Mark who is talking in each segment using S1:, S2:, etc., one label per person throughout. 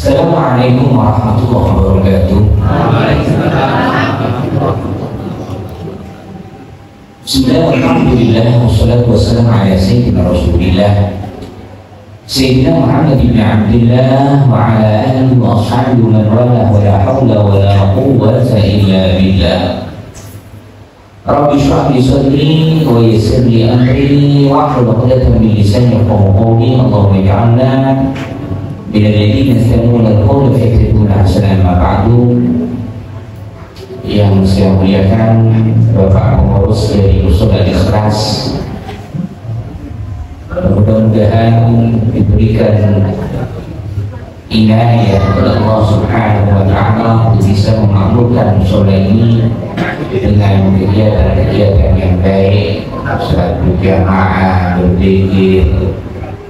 S1: Assalamualaikum warahmatullahi wabarakatuh. Bismillah, alhamdulillah, wassalatu wassalamu ala sayyidina rasulillah Sayyidina Muhammad ibn Abdillah wa ala alihi wa ashabihi man wala wa la hawla wa la quwwata illa billah. Rabbi shrah li sadri wa yassir li amri wahlul 'uqdatam min lisani yafqahu qawli. Allahumma ij'alna min alladhina yastami'una al-qawla fayattabi'una ahsana. Ma ba'du. Yang saya muliakan Bapak pengurus dari Usul Al-Ikhlas, mudah-mudahan diberikan inayah oleh Allah Subhanahu wa Ta'ala untuk bisa memakmurkan musola ini dengan kegiatan-kegiatan yang baik, salat berjamaah, berzikir,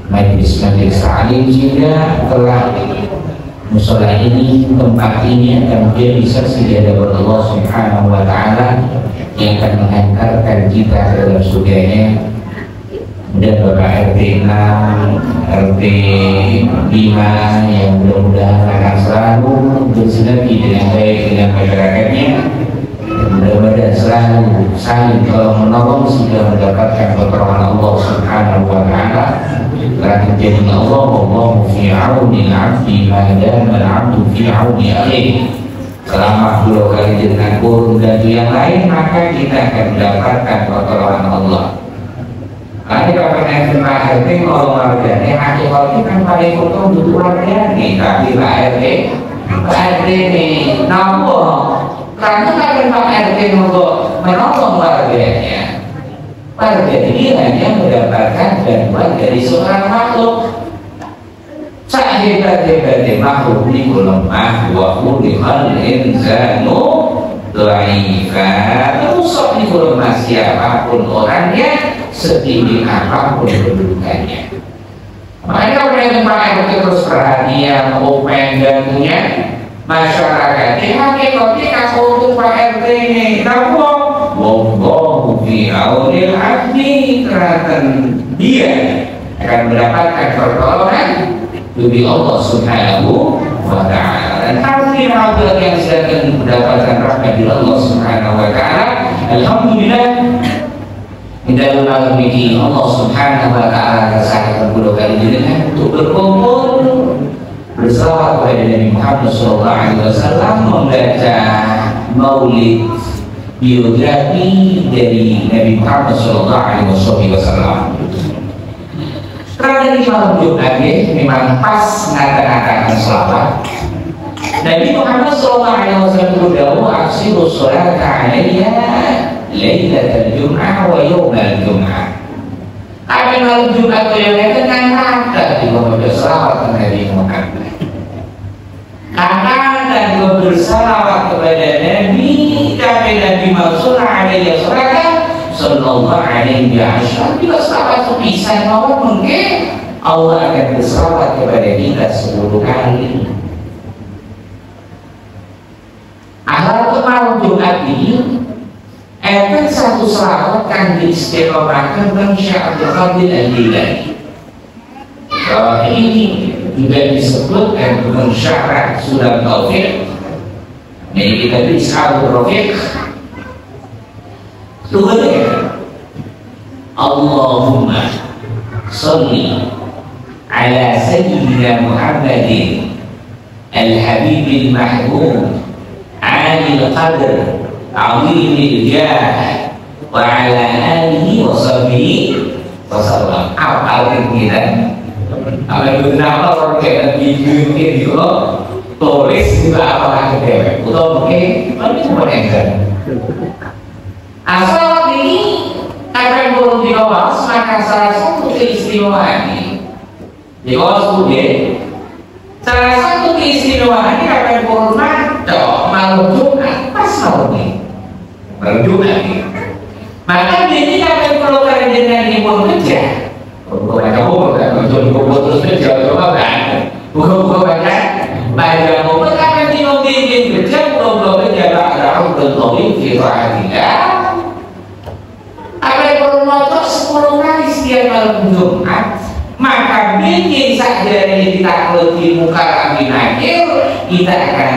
S1: majlis-majlis ta'lim, sehingga telah musola ini, tempat ini akan menjadi saksi di hadapan Allah Subhanahu wa Ta'ala yang akan menghantarkan kita ke dalam surganya. Dan Bapak RT 6, RT 5 yang mudah-mudahan akan selalu bersinergi dengan baik dengan masyarakatnya, mudah-mudahan selalu saling tolong menolong sehingga mendapatkan pertolongan Allah Subhanahu wa Ta'ala. Karena terjadinya Allah, wallahu fi auni al-'abdi ma dama al-'abdu fi auni akhihi. Selama beliau kali dengan kurun dan yang lain, maka kita akan mendapatkan pertolongan Allah. Nanti kalau kena firman RT kalau warganya hakikatnya kan paling untung untuk warganya, tapi Pak RT ini nampak karena kan Pak RT untuk menolong warganya. Warga ini hanya mendapatkan bantuan dari seorang makhluk. Sehebat-hebatnya makhluk ini lemah, wa khuliqal insanu dhaifan. Rusak ini lemah siapapun orangnya, setinggi apapun kedudukannya. Makanya kalau yang Pak RT terus perhatian, open dan punya masyarakatnya, hakikatnya kalau untuk Pak RT ini nampak wallahu fi aunil 'abdi, keratan dia akan mendapatkan pertolongan dari Allah Subhanahu wa Ta'ala. Dan hadirin yang sedang mendapatkan rahmat dari Allah Subhanahu wa Ta'ala, alhamdulillah di dalam malam ini Allah Subhanahu wa Ta'ala sangat memudahkan diri untuk berkumpul berselawat kepada Nabi Muhammad SAW, membaca maulid biografi dari Nabi Muhammad SAW. Karena di malam Jumat memang pas ngata-ngatakan selawat. Nabi Muhammad SAW berdakwah aksiru sholata alaiya lailatul jum'ah wa yawmal jum'ah. Apa malam Jumat yang dengan kata juga berselawat kepada Nabi Muhammad. Akan juga berselawat kepada Nabi, tapi Nabi Muhammad alaihi wasallam sallallahu alaihi wasallam juga selawat sepisan mawon, mungkin Allah akan berselawat kepada kita 10 kali. Akhir malam Jumat ini efek satu selawat kan diistiqomahkan Bang Syekh Abdul Qadir Al-Jilani. Ini juga disebut dengan syarat sudah taufik. Jadi kita bisa taufik. Tuhan, Allahumma salli ala sayyidina Muhammadin al-habib al-mahbub alil qadr azimil jah wa ala alihi wa sahbihi wa sallam. Apa kita? Apa itu nama orang kayak bikin itu tulis juga apa lagi atau mungkin ini cuma enggak. Asal ini akan belum dibahas, maka salah satu keistimewaan ini dibahas juga. Salah satu keistimewaan ini akan berhormat malam Jumat, pas malam ini malam Jumat ini. Maka ini akan perlukan dengan imun kerja. Bukan kamu terus kerja coba kan? Bukan kan? Baca mobil akan dinongin kerja, belum kerja ada untuk tolong kita. Ada bermotor 10 kali setiap malam Jumat, maka bikin saja dari ditakluki muka kami nakir, kita akan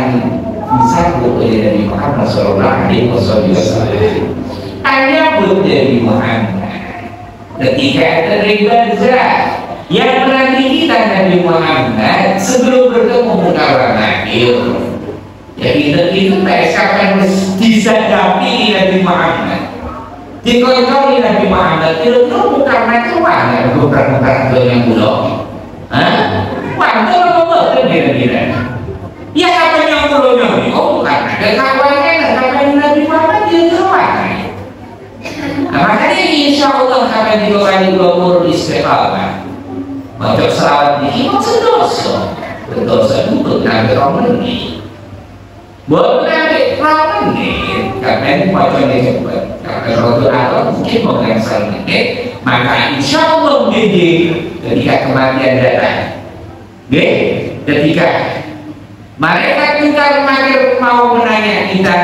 S1: bisa berubah dari Muhammad Sallallahu Alaihi Wasallam. Hanya buat dari Muhammad. Ketika ada ribaza yang menanti kita Nabi Muhammad sebelum bertemu muka nakir. Jadi itu kapan disadapi Nabi Muhammad. Dikonsoli Nabi Muhammad itu bukan macam-macam bukan yang bulog. Waktu apa kira-kira? Ya apa yang bulognya? Oh bukan ada kawannya Nabi Muhammad itu mana? Makanya insya Allah kami dikali gomur istiqamah. Macam salat ini maksud dosa itu nanti orang ini. Buat nanti orang ini karena macam ini cepat. Kalau Allah mungkin mengangsal ini, maka insya Allah ketika kematian datang, ketika mereka kita mau menanya kita,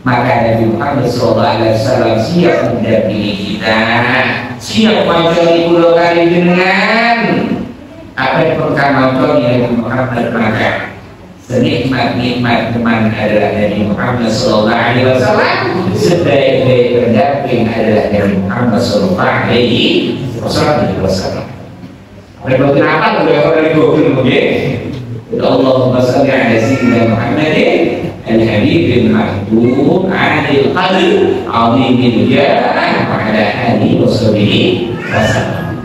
S1: maka Nabi Muhammad SAW siap mendampingi kita, siap mencari pulau kali dengan apa yang pertama Nabi Muhammad maka. Senikmat-nikmat teman adalah Nabi Muhammad Sallallahu Alaihi Wasallam, sebaik-baik pendamping adalah Nabi Muhammad Sallallahu Alaihi Wasallam. Mereka kenapa kalau dari gokil mungkin? Allahumma salli ala sayyidina Muhammadin al-Habib al-Mahdum adil qadr azimil jah wa ala alihi wa sahbihi wasallam.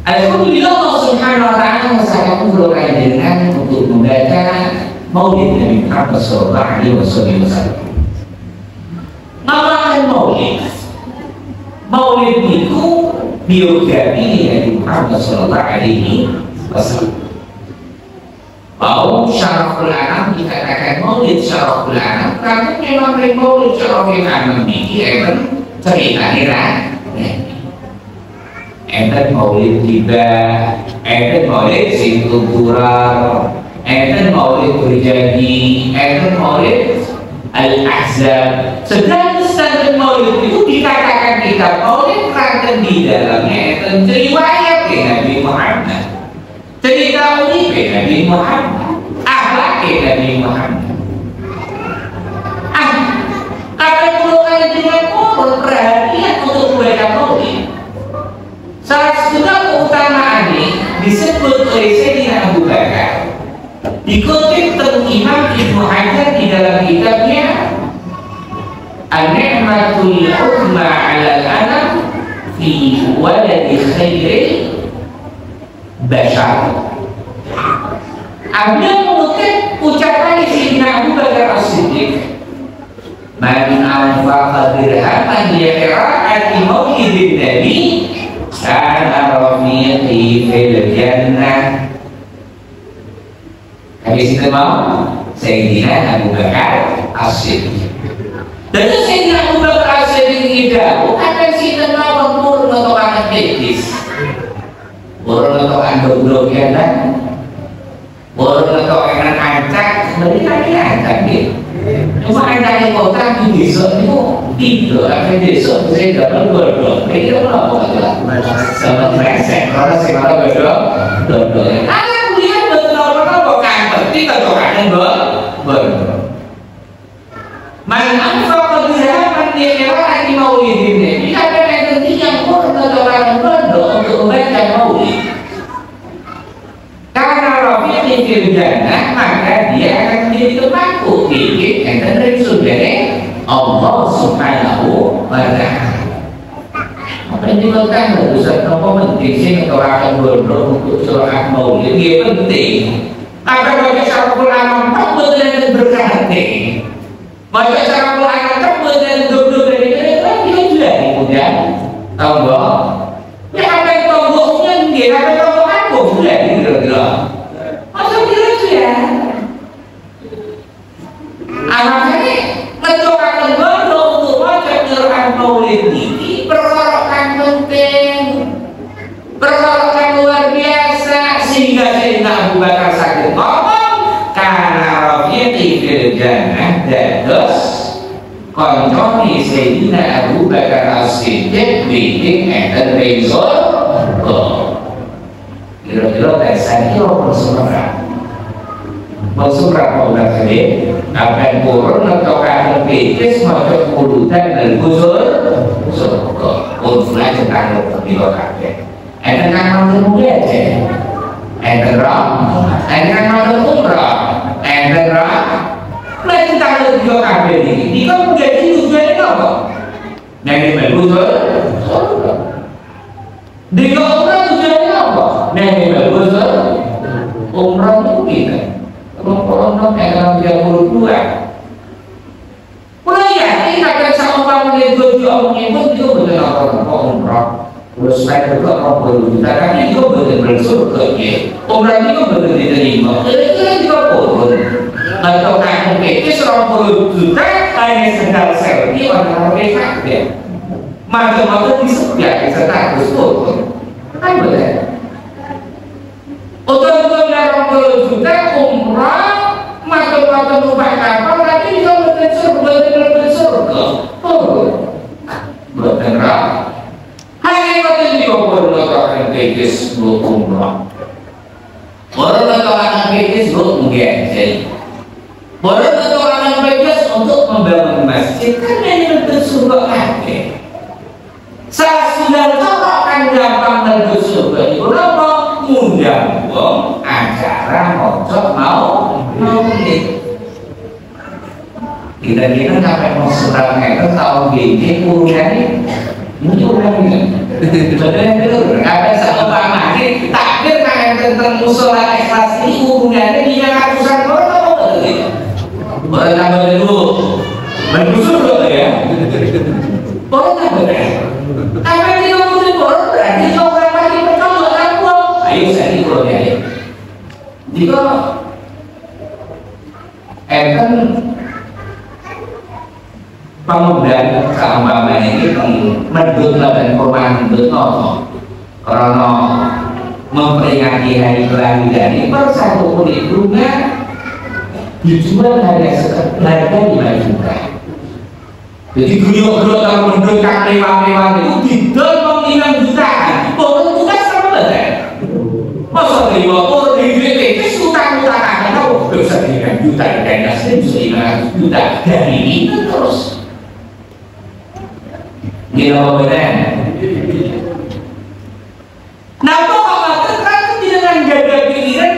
S1: Alhamdulillah Allah Subhanahu wa taala sangat memudahkan dengan untuk membaca Maulid Nabi Muhammad sallallahu alaihi wasallam. Nama Maulid. Maulid itu biografi Nabi Muhammad sallallahu alaihi wasallam. Bahwa Syaraful Anam dikatakan Maulid Syaraful Anam karena memang Maulid Syaraful Anam ini akan cerita enten Maulid tiba, enten Maulid Sintukurar, enten Maulid terjadi, enten Maulid Al-Ahzab. Sedang standar Maulid itu dikatakan kita Maulid karena di dalamnya enten riwayat Nabi Muhammad, cerita urip Nabi Muhammad, akhlak Nabi Muhammad. Apa perlu kalian dengan perhatian untuk membaca Maulid? Salah satu keutamaan ini disebut oleh Sayyidina Abu Bakar, dikutip tentang Imam Ibnu Hajar di dalam kitabnya An-Ni'matul Hukma 'alal Anam fi Waladi Khairil Bashar. Anda mengutip ucapan Sayyidina Abu Bakar As-Siddiq, "Man anfaqa dirhaman li qira'ati maulidin Nabi kana rafiqi fil jannah." Habis itu mau Sayyidina Abu Bakar As-Siddiq. Dan Sayyidina Abu Bakar As-Siddiq itu akan Sayyidina Umar atau anak betis, orang atau anak blok-blokan, orang atau anak ancak, mereka ancak gitu. Cuma anak yang kota di desa itu tidur, akan desa saya dapat berdua. Mereka apa sama presek, karena saya malah berdua. Anak dia betul-betul bukan penting atau kadang berdua. Man anfaqa dirhaman li qira'ati maulidin Nabi, ada nanti yang pun orang berdua untuk membaca maulid. Karena rafiqi fil jannah, maka dia akan menjadi temanku bikin enten dari surga Allah Subhanahu wa ta'ala. Apa yang dilakukan Ustaz nopo penting sih orang bodoh untuk surah maulid dia penting. Apa baca Syaraful Anam betul dan berkati. Baca Syaraful Anam betul dan duduk dari mereka dia juga kemudian tombol. Ya apa yang tombolnya dia apa tombol aku sudah kira-kira. Masa kira-kira anak-anak mencobakan bodoh untuk baca Quran maulid ini perkarakan penting, perkarakan luar biasa, sehingga Sayyidina Abu Bakar sakit ngomong karena rafiqi fil jannah dados konconi Sayyidina Abu Bakar As-Siddiq bikin enten rizal surga. Kira-kira saya ini orang bersurat. Bersurat Allah tadi, apa yang kurang atau kata pikir semacam pulutan dan kusur surga. Unsur tentang lebih lokasi. Enten kan mau mulia je, enten kan mau umrah, enten Nah tentang lebih lokasi ini, dia kan menjadi tujuannya apa? Yang kusur surga. Dia umrah tujuannya apa? Yang kusur umrah itu kita. Orang-orang yang 32 mulai yakin akan sama orang yang omongin itu betul orang umrah terus saya juga orang berjuta tapi itu betul surga umrah itu betul diterima kira-kira juga pun atau kamu pikir orang berjuta hanya sedang selfie orang-orang ya macam-macam di sebelah status pun kan betul untuk orang berjuta umrah macam-macam rumah kapal tapi dia betul surga betul hanya betul dia berlakukan kekis umrah berlakukan kekis menggeser berlakukan kekis untuk membangun masjid kan ini betul surga aja saya sudah cobakan gampang menuju surga itu apa undang acara mocok mau kita sampai mau serang itu tahun gini urusannya muncul lagi ada sama Pak Mahdi takdir kan tentang musola ikhlas ini hubungannya dia ratusan orang apa gitu boleh tambah dulu bergusur dulu ya boleh tambah deh apa yang dia mungkin boleh berarti orang lagi percaya aku ayo saya ikut ya jika enten pemudaan keamanan ini mendut dan perumahan betul karena memperingati hari kelahiran ini persatu pun hidungnya dijual harga 5 juta jadi guyok-guyok kalau mendut yang mewah-mewah itu didol 5 jutaan pokoknya tugas sama betul masa 50 ribu utang-utang akan tahu bisa 5 juta dan asli bisa 500 juta dari itu terus gila apa benar nah pokoknya kan dengan gada pikiran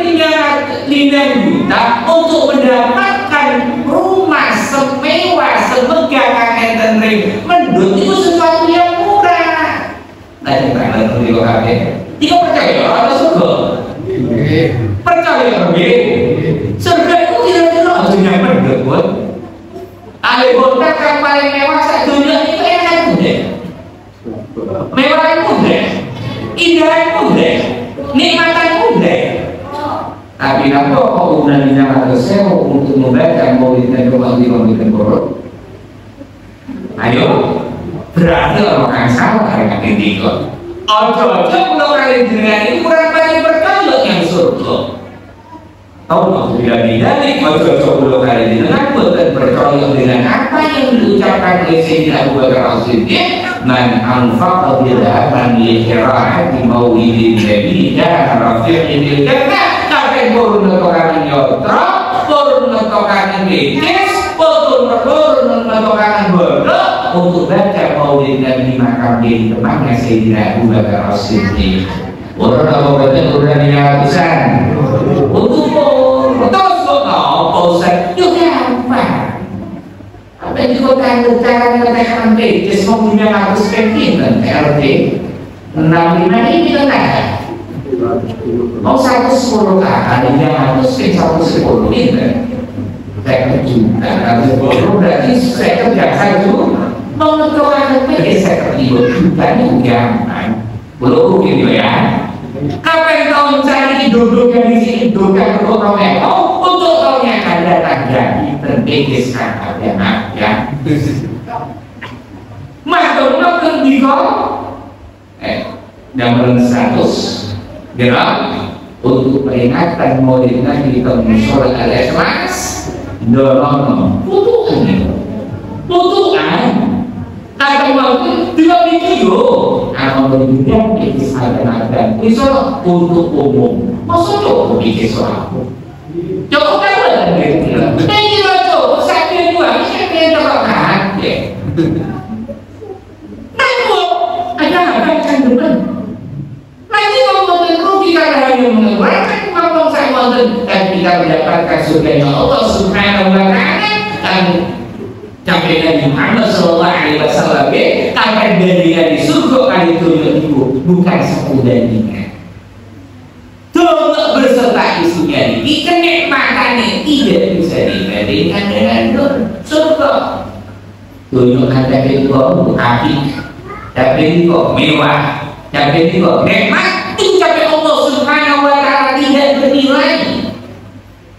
S1: 5 juta untuk mendapatkan rumah semewah semegah kakek ring mendut itu sesuatu yang murah nah ini tak ngerti kok kakek jika percaya ada surga percaya surga itu kira-kira harusnya mendut buat ahli hotel yang paling mewah saat dunia itu enak deh mewah mudah indah mudah nikmatan mudah tapi kenapa kok udah dinamakan sewa untuk membaca maulid dan maulid borok ayo berarti orang yang salah dengan ini kok ojo-ojo menurut dengan ini kurang banyak percaya yang surga tahu nggak tidak dihalik ojo-ojo menurut dengan bukan percaya dengan apa yang diucapkan oleh Sayyidina Abu Bakar As-Siddiq man anfaqa dirhaman li qira'ati maulidin nabi dan rafi'il jannah sampai turun orang nyotra turun orang mikis turun orang bodoh untuk baca maulid Nabi makam di tempatnya Sayyidina Abu Bakar As-Siddiq orang apa baca udah 500-an untuk terus apa juga apa apa yang juga cara mengatakan BTS mau 500 pengkinan TLT 65 ini kan ada mau 110 kali 500 ke 110 ini saya juta berarti saya kerja juga mau menentukan BTS saya kerja juta ini gampang belum gitu ya kapan kau mencari duduk yang di sini duduk untuk untuk kau yang akan datang jadi terbegis kakak ya nak ya maklum di kau nomor 100 gerak untuk peringatan maulid Nabi Muhammad al-Ikhlas dorong putuan Kata waktu tidak video, amal berbudak itu ada misalnya untuk umum, masa coba bikin soal, coba tahu lah gitu. Ini coba saya dua, saya terangkan deh. Namun ada apa yang benar? Nanti kalau rugi karena hanya mengeluarkan kemampuan saya wonten dan kita mendapatkan surga Allah Subhanahu Wa Taala dan sampai Nabi Muhammad Sallallahu Alaihi Wasallam akan bandingan di surga kali itu bukan satu bandingan. Tolong berserta isunya ini kenikmatannya tidak bisa dibandingkan dengan surga. Tunjuk ada itu api, tapi itu mewah, tapi itu nikmat, itu sampai Allah Subhanahu Wa Taala tidak bernilai.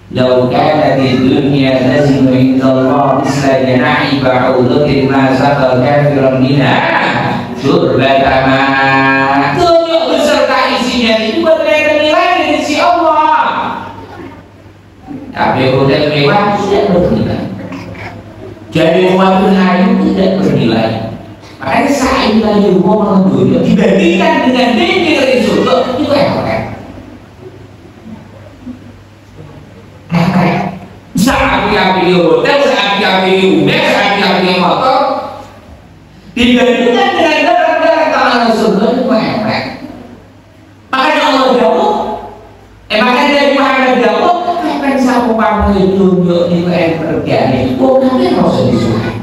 S1: Lau kana di dunia lazimu indallah misla janahi ba'udatin ma saqal kafiran minha syurbatama. Tunjuk beserta isinya itu berbeda nilai dari si Allah. Tapi hotel mewah tidak bernilai. Jadi waktu hari tidak bernilai. Makanya saat lagi mau dunia dibandingkan dengan nikmat dari surga itu apa? Api-api hotel, api-api rumah, api-api motor dibandingkan dengan barang-barang kalangan surga itu efek. Makanya Allah jawab, makanya dari Muhammad jawab, kan sama pamer tunjuk itu yang kerjanya, tapi harus disukai.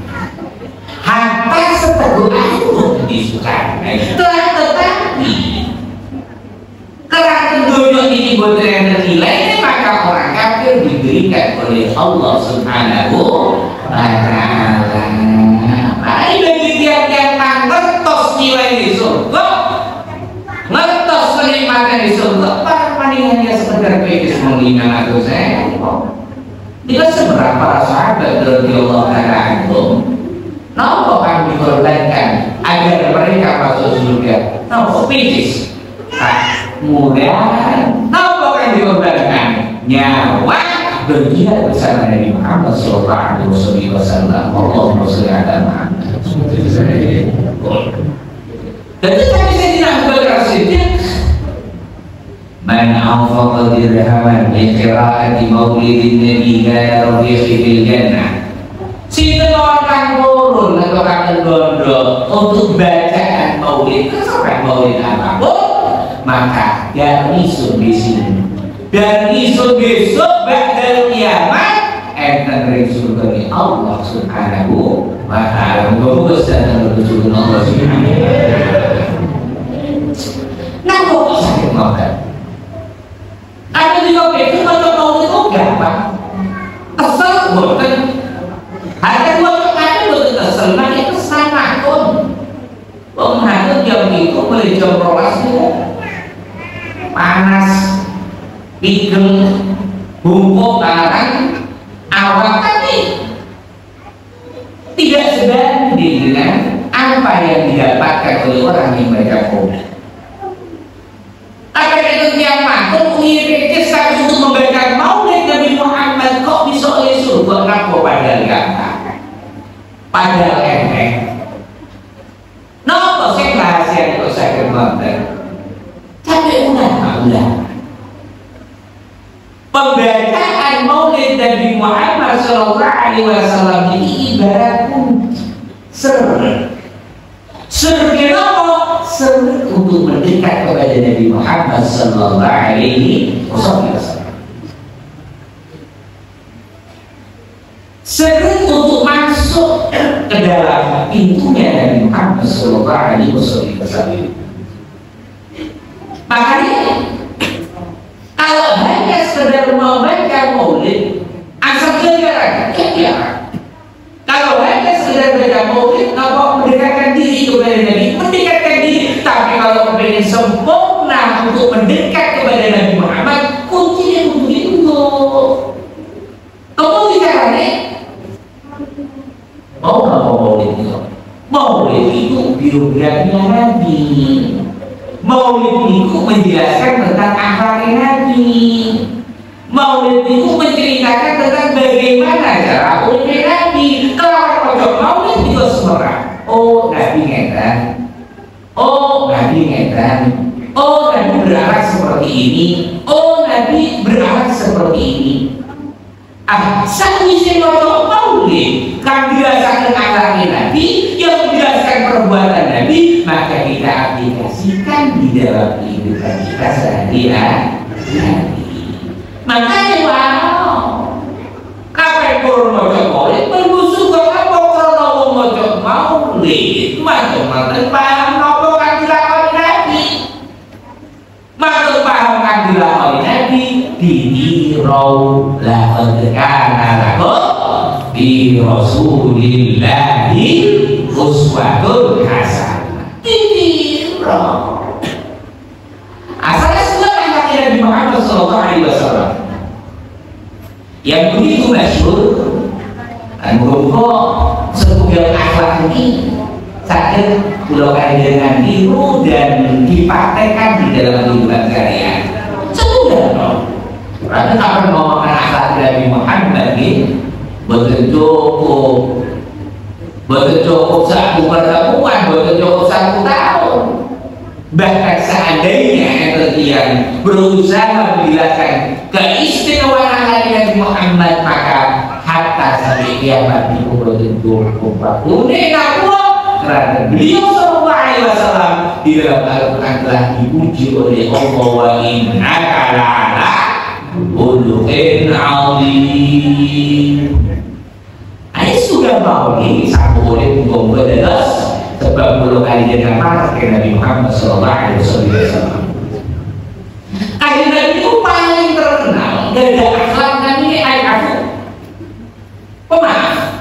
S1: Harta seteguh itu disukai. Tetapi karena tunjuk ini buat yang ternilai, maka orang kafir diberikan oleh Allah Subhanahu Wa Taala. Mari bagi tiap-tiap ngertos nilai di surga, ngertos kenikmatan di surga, perbandingannya sekedar bebas mengingat atau saya. Tidak seberapa para sahabat radhiyallahu taala anhum, napa kami dikorbankan agar mereka masuk surga? Napa bebas? Kemudian napa kami dikorbankan? Nyawa berjihad bersama Nabi Muhammad Sallallahu Alaihi Wasallam. Allahumma sholli ala Muhammad. Jadi kami tidak berhasil. Man anfaqa dirhaman li qira'ati maulidin nabi kana rafiqi fil jannah. Sinten orang turun atau akan gondok untuk bacaan maulid, sampai maulid apapun, maka dari isu di sini. Dan isu besok ba'dal kiamat enten ring surga Allah Subhanahu Wa Taala. Muga-muga sedaya bersyukur Allah Subhanahu Wa Taala. Napa kok sakit ngoten? Ada juga begitu maca maulid itu gampang. Asal boten. Ada dua kali boten kesel, nek kesal makun. Wong hantu jam itu mulai jam 12 itu panas. Pigeng, bungkuk, larang, awak tapi tidak sebanding dengan apa yang didapatkan oleh orang yang mereka punya. Akan itu yang makhluk mengirimkan status untuk membaca maulid Nabi Muhammad kok bisa oleh surga apa padahal gampang, padahal enteng. Napa sih rahasia kok saya kembangkan? Tapi udah. Pembacaan maulid Nabi Muhammad Sallallahu Alaihi Wasallam ini ibarat ser kenapa? Ser untuk mendekat kepada Nabi Muhammad Sallallahu Alaihi Wasallam. Ser untuk masuk ke dalam pintunya Nabi Muhammad Sallallahu Alaihi Wasallam. Makanya kalau hanya sekedar membaca maulid asal kejaran, kalau hanya sekedar baca maulid, napa mendekatkan diri kepada Nabi, mendekatkan diri. Tapi kalau ingin sempurna untuk mendekat kepada Nabi Muhammad, kuncinya untuk itu. Kamu bicaranya mau nggak mau maulid itu? Maulid itu biografinya Nabi. Maulid itu menjelaskan tentang akhlak Nabi. Maulid itu menceritakan tentang bagaimana cara urip Nabi. Kalau pojok maulid itu semerah. oh Nabi ngeten, oh Nabi ngeten, oh Nabi berakhlak seperti ini, oh Nabi berakhlak seperti ini. Sakwise maca maulid kang dirasakan akhlak Nabi, yang menjelaskan perbuatan Nabi, maka kita aplikasikan di dalam kehidupan kita sehari-hari. Makanya wow, kapan kurang maca maulid bermusuh kok apa krono wong maca maulid, macam-macam paham napa kang dilakoni Nabi. Matur paham kang dilakoni Nabi dirau laqad kana lakum fi Rasulillahi uswatun hasanah. Dirau. Asalnya sudah ayat Nabi Muhammad SAW yang begitu masyhur dan muka-muka sebuah akhlak ini sakit pulau dengan tiru dan dipraktekkan di dalam kehidupan sehari-hari. Sudah dong. Karena kapan ngomongkan akhlak Nabi Muhammad ini betul cukup satu pertemuan, betul cukup satu tahun. Bahkan seandainya yang berusaha menjelaskan keistimewaan akhlak Nabi Muhammad, maka hatta sampai kiamat itu betul cukup karena beliau sallallahu alaihi wasallam di dalam Al-Quran telah dipuji oleh Allah, wa innaka la'ala khuluqin 'azim. Ini sudah mau ini satu oleh muka-muka dadas sebab belum kali dengan mata ke Nabi Muhammad sallallahu alaihi wasallam. Akhir Nabi itu paling terkenal dari akhlak Nabi al-afu, pemaaf.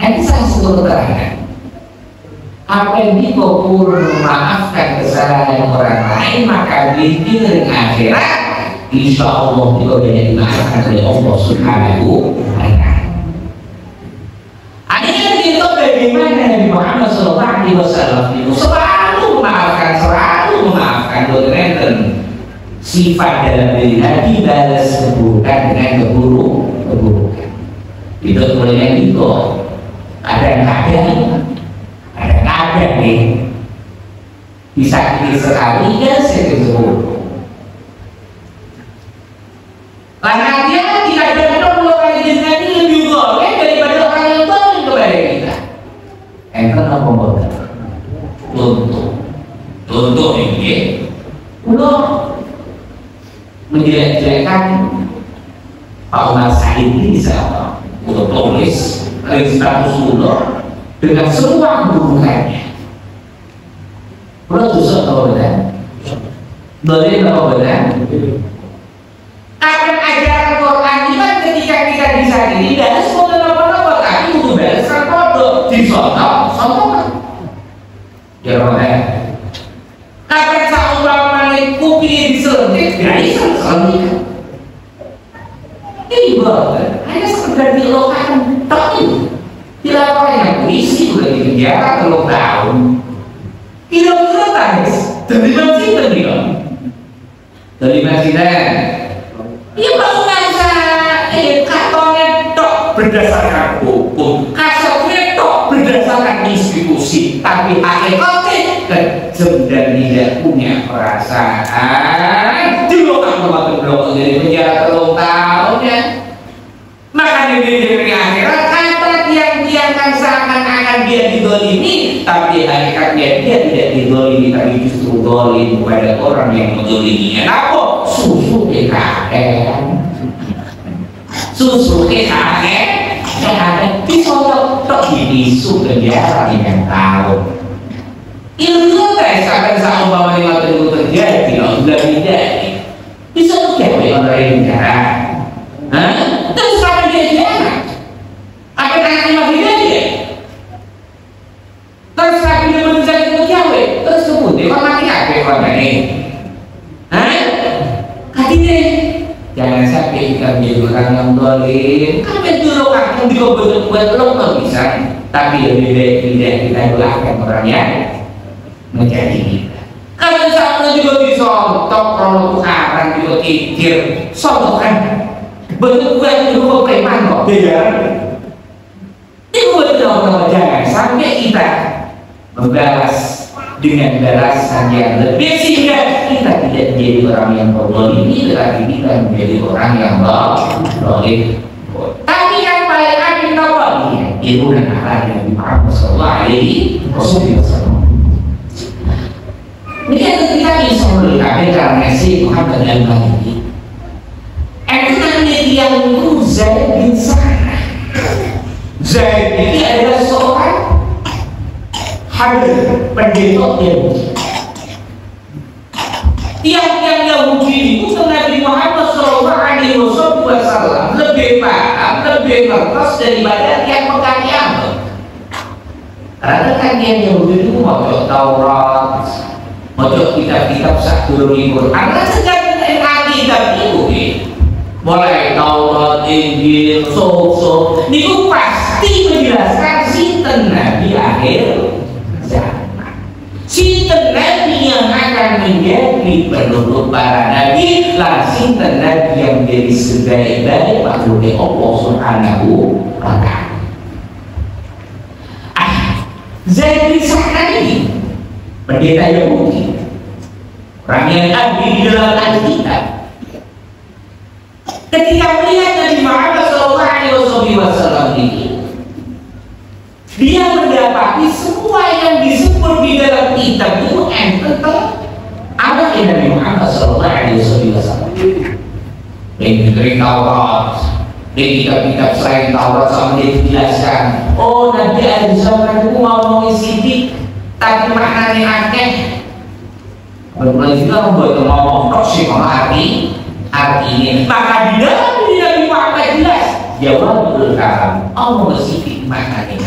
S1: Ini salah satu keterangan. Apa yang dikubur memaafkan kesalahan orang lain, maka di akhirat insya Allah juga banyak dimaafkan oleh Allah Subhanahu wa Ta'ala. Akhirnya itu bagaimana Nabi Muhammad SAW itu selalu memaafkan dan sifat dalam diri Nabi balas keburukan dengan keburukan. Itu mulai itu ada nih disakiti sekali dan sakit sepuluh. Karena dia tidak ada perlu kali dengan ini lebih boleh daripada orang yang boleh kepada kita. Enten apa boleh? Untuk ini, udah menjelek-jelekan Pak Umar Said ini bisa untuk tulis status ulo dengan semua keburukannya. Udah susah kalau benar, boleh kalau benar. Akan ajaran Quran ini ketika kita disakiti dan semua nama-nama tapi untuk balasan kodok disonok, ya benar. Kapan saumpama kuping disuntik, guys, suntik. Ini benar, hanya sekedar dilokan tapi dilaporkan polisi udah di penjara 3 tahun. Tidak bertangis dari masjid dari masjidan. Ya bangunan kantornya tok berdasarkan hukum, kasarnya tok berdasarkan institusi, tapi hakikatnya kejam dan tidak punya perasaan. Dilokan blok dari penjara 3 tahun ya. Maka di akhirat yang akan seakan-akan dia didolimi, tapi hakikatnya dia tidak didolimi, tapi justru dolim kepada orang yang mendoliminya. Apa? Susu kekaken, disodok dibisu penjara 3 tahun. Ilmu tes akan saumpama 5.000 terjadi, sudah tidak bisa terjadi orang yang penjara. Terus apa dia jalan? Apa yang lagi dia? Terus lagi dia mencari gawe, terus kemudian mati apa orang ini? Katanya jangan sampai kita menjadi orang yang dolim. Kan dulu kamu juga buat lo nggak bisa, tapi lebih baik tidak kita doakan orang yang menjadi kita. Kalau sama juga disontok, kalau tukaran juga kikir, sontokan. Bentuk itu preman kok beda. Itu betul-betul jangan sampai kita membalas dengan balasan yang lebih sehingga kita tidak menjadi orang yang ini, tetapi kita menjadi orang yang boleh. Tapi yang paling akhir awal itu adalah Nabi Muhammad SAW. Ini ketika bisa melihat karena si Muhammad Al-Mahdi itu nanti yang itu Zaid bin Sa'ad. Zaid ini adalah seorang pendeta Yahudi. Tiang-tiang Yahudi itu Nabi Muhammad SAW lebih paham, lebih ngertos daripada tiang Mekah. Karena kan tiang Yahudi itu mau Taurat, mau kitab-kitab sakdurungi Quran. Karena segala kitab itu mulai Taurat, Injil, Suhuf, niku pasti menjelaskan sinten Nabi akhir zaman. Sinten Nabi yang akan menjadi penutup para Nabi, lan sinten Nabi yang menjadi sebaik-baik makhluk Allah Subhanahu wa Ta'ala. Zaid bin Sa'ad ini pendeta Yahudi, orang yang ahli di dalam Alkitab. Ketika melihat Nabi Muhammad SAW ini, dia mendapati semua yang disebut di dalam kitab itu tentang ada yang Nabi Muhammad SAW. Dari Taurat, dari kitab-kitab selain Taurat sama dia dijelaskan. Oh, Nabi ada zaman itu ngomongin sidik, tapi maknanya akeh. Benar juga membuat ngomong sih artinya. Maka di dalam diri Nabi Muhammad jelas jawabul kalam. Allah sidik maknanya.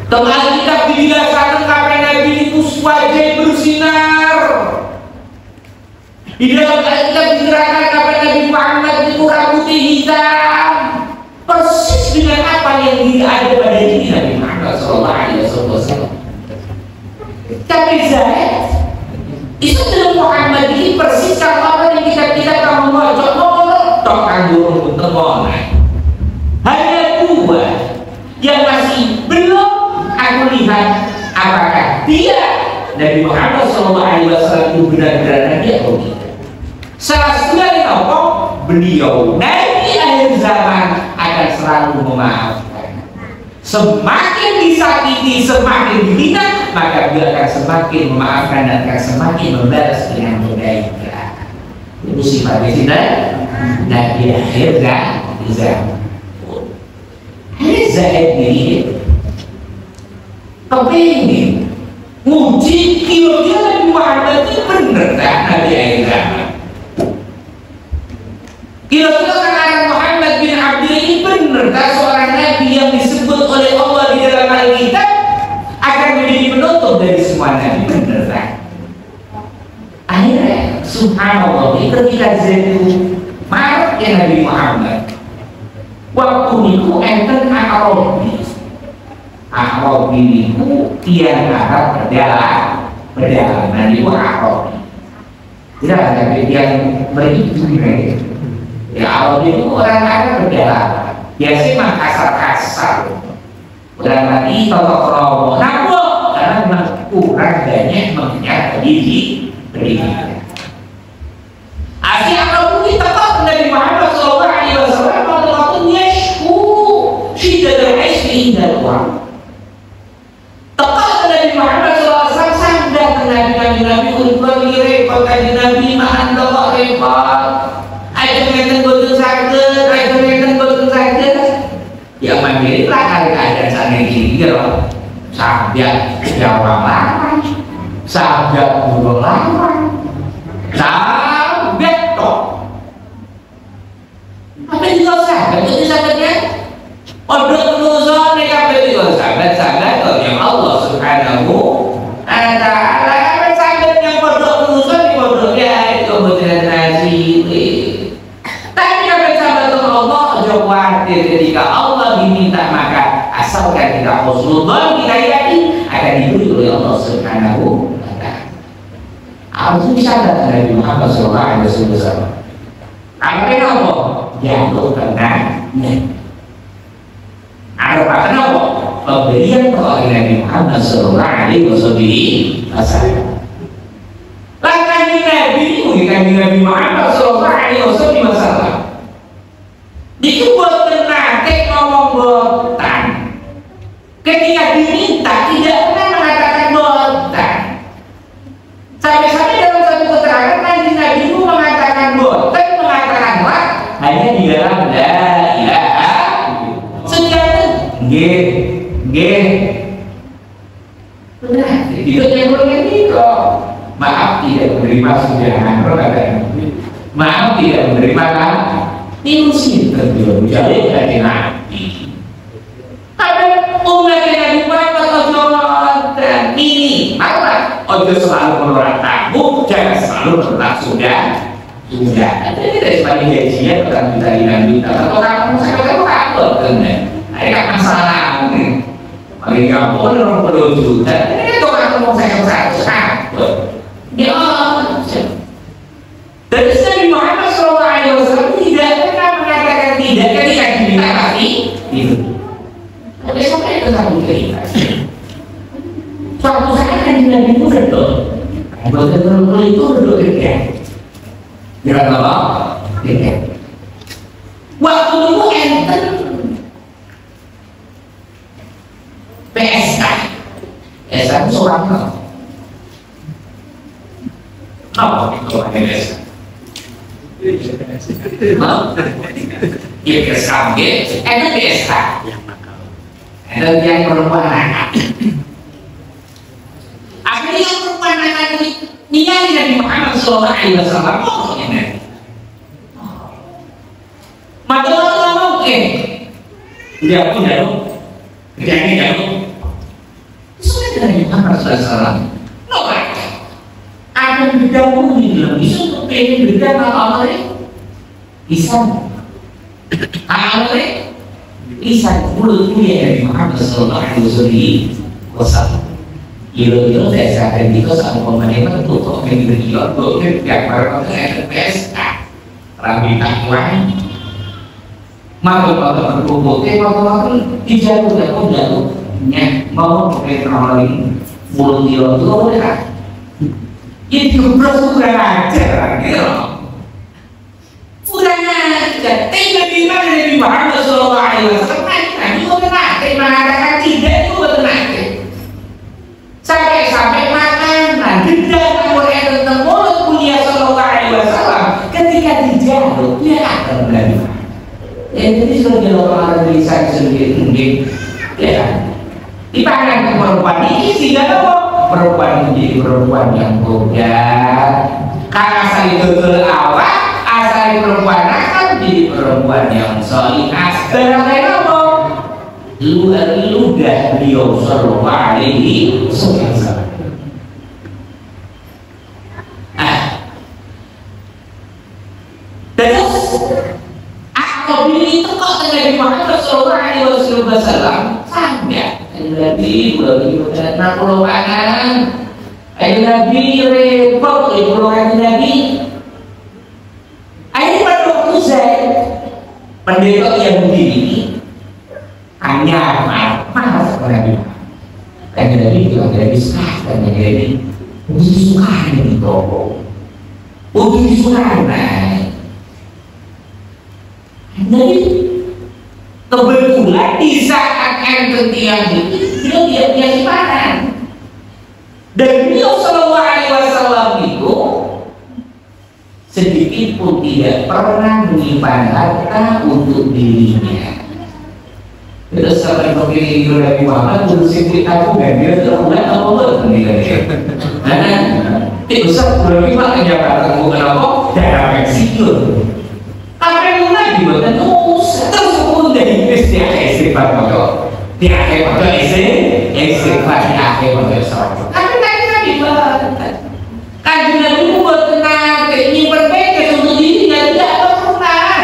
S1: Tengah kitab dijelaskan kapan Nabi itu wajah bersinar. Di dalam Alkitab dijelaskan kapan Nabi Muhammad itu rambutnya hitam, persis dengan apa yang ada pada diri Nabi Muhammad SAW. Tapi Zaid itu dalam Muhammad ini persis sama apa yang kita kamu wajah tok kandung untuk hanya dua yang masih belum aku lihat apakah dia Nabi Muhammad SAW itu benar-benar Nabi atau tidak. Salah satu dari beliau Nabi akhir zaman akan selalu memaafkan. Semakin disakiti, semakin dihina, maka dia akan semakin memaafkan dan akan semakin membalas dengan kebaikan. Itu sifatnya kita Nabi akhir zaman. Zaid ini kepingin nguji kira-kira Nabi Muhammad itu bener tak Nabi akhir zaman. Kira-kira anak Muhammad bin Abdullah ini benar tak seorang Nabi yang disebut oleh Allah di dalam Alkitab akan menjadi penutup dari semua Nabi, benar tak? Akhirnya subhanallah ketika Zaid marah ya Nabi Muhammad waktu itu enten Arabi itu tiang Arab pedalaman itu Arabi tidak ada yang begitu ya Arabi itu orang Arab pedalaman biasanya mah kasar-kasar orang lagi toto kromo namun karena memang kurang banyak mengenal pendidikan akhirnya Arabi kita tahu Nabi Muhammad SAW waktu yashku syiddatul ismi indal Quran tepat Nabi Muhammad SAW sadar Nabi untuk repot Nabi mahan doa repot ayo ngeten boten saged ya mandiri lah kali keadaan sana gini loh sabda jawab lawan sabda burung lawan sabda toh apa juga sahabat itu sahabatnya odot nuzon nih apa juga sahabat yang Allah Subhanahu wa ta'ala apa sahabat yang odot nuzon di odotnya itu kemudian nasi tapi apa sahabat Allah jauh khawatir ketika Allah diminta maka asalkan kita husnudzon kita yakin akan diberi oleh Allah Subhanahu wa ta'ala. Harus disadar Nabi Muhammad SAW kenapa? Jatuh karena apa kenapa? Pemberian kepada Nabi Muhammad Sallallahu Alaihi Wasallam. Langkah Nabi ini Nabi Muhammad Sallallahu Alaihi Wasallam. Itu buat nanti ngomong botan. Ketika diminta tidak pernah mengatakan botan. Sampai-sampai dalam satu keterangan Nabi itu mengatakan botan, mengatakanlah hanya di dalam la ilaha sekian benar itu yang boleh itu. Maaf tidak menerima sujahan maaf tidak menerima kan ilmu terjun jadi dari Nabi. Tapi umat Nabi Muhammad dan ini apa? Ojo selalu menolak tamu, jangan selalu menolak sudah. Jadi dari sebagai gajian orang kita dinamika. Kalau kamu saya apa kan? Ada masalah. Bagi kamu orang perlu juta. Ini kan orang mau saya satu. Ya Allah. Dari Nabi Muhammad SAW tidak pernah mengatakan tidak ketika diminta pasti itu. Tapi sampai itu satu cerita. Suatu saat kan Nabi itu berdoa. Betul-betul itu berdoa kerja. Jangan apa? Kerja. Waktu itu enten PSK. PSK itu seorang apa itu PSK? Ya PSK itu PSK ada yang perempuan anak akhirnya yang perempuan anak ini ningali Nabi Muhammad SAW pokoknya maka Allah mungkin dia pun jauh kerjanya jauh sesuai Nabi Muhammad SAW ada beda pun di dalam itu untuk pengen beda amalnya bisa amalnya bisa mulut punya dari Muhammad Sallallahu Alaihi Wasallam. Kilo-kilo saya sadar itu sama pemerintah tutup yang berjual tutup yang baru ada PSK rapi takwan mau waktu dijatuh ya kok jatuhnya mau pakai trolling mulut kilo itu udah itu kurang ajar gitu kurang ajar Nabi Muhammad Sallallahu Alaihi Wasallam itu benar mengatakan tidak itu benar sampai makanan tidak boleh tentang mulut mulia Sallallahu Alaihi Wasallam ketika dijatuh dia akan berani jadi sebagai orang tulisan sendiri mungkin ya dipandang perempuan ini sehingga apa perempuan menjadi perempuan yang muda karena asal itu awal asal perempuan akan jadi perempuan yang solihah dan apa ludah beliau Sallallahu Alaihi Wasallam. Terus apabila itu kok terjadi Muhammad Sallallahu Alaihi Wasallam sampai Nabi udah nak pulau kanan, Nabi repot pulau kanan Nabi. Pada waktu saya pendeta yang begini hanya marah sama Nabi. Nabi bilang Nabi sah dan Nabi disukai di toko, disukai. Nabi kebetulan di saat enten tiang itu dia simpanan dan beliau Sallallahu Alaihi Wasallam itu sedikit pun tidak pernah menyimpan harta untuk dirinya. Terus sampai begini Nabi Muhammad bersih aku dan dia terlalu apa sendiri. Karena itu sebelum kita kenyatakan bukan apa darah pensiun. Apa yang lagi bukan terus dari istighfar pada di akhir pada istighfar di akhir pada sholat. Tapi Nabi Kanjeng Nabi buat tenang ini berbeda untuk dirinya tidak pernah.